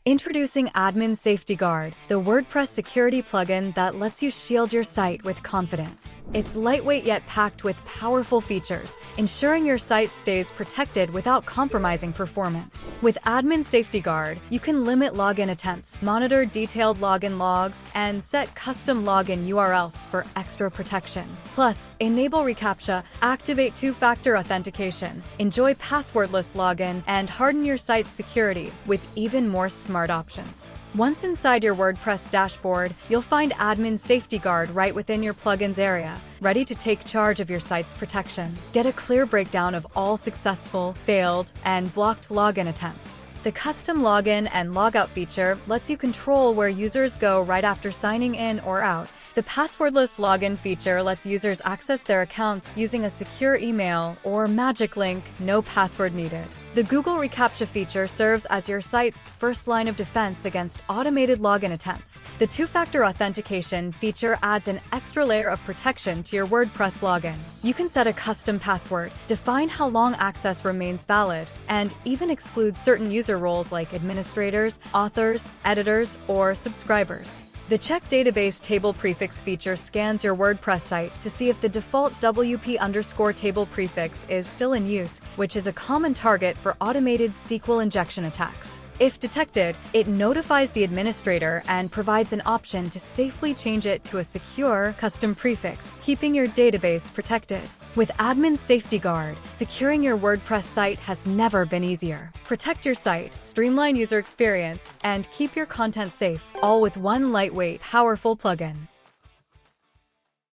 Introducing Admin Safety Guard, the WordPress security plugin that lets you shield your site with confidence. It's lightweight yet packed with powerful features, ensuring your site stays protected without compromising performance. With Admin Safety Guard, you can limit login attempts, monitor detailed login logs, and set custom login URLs for extra protection. Plus, enable reCAPTCHA, activate two-factor authentication, enjoy passwordless login, and harden your site's security with even more smart options. Once inside your WordPress dashboard, you'll find Admin Safety Guard right within your plugins area, ready to take charge of your site's protection. Get a clear breakdown of all successful, failed, and blocked login attempts. The custom login and logout feature lets you control where users go right after signing in or out. The passwordless login feature lets users access their accounts using a secure email or magic link, no password needed. The Google reCAPTCHA feature serves as your site's first line of defense against automated login attempts. The two-factor authentication feature adds an extra layer of protection to your WordPress login. You can set a custom password, define how long access remains valid, and even exclude certain user roles like administrators, authors, editors, or subscribers. The Check Database Table Prefix feature scans your WordPress site to see if the default WP_table prefix is still in use, which is a common target for automated SQL injection attacks. If detected, it notifies the administrator and provides an option to safely change it to a secure, custom prefix, keeping your database protected. With Admin Safety Guard, securing your WordPress site has never been easier. Protect your site, streamline user experience, and keep your content safe, all with one lightweight, powerful plugin.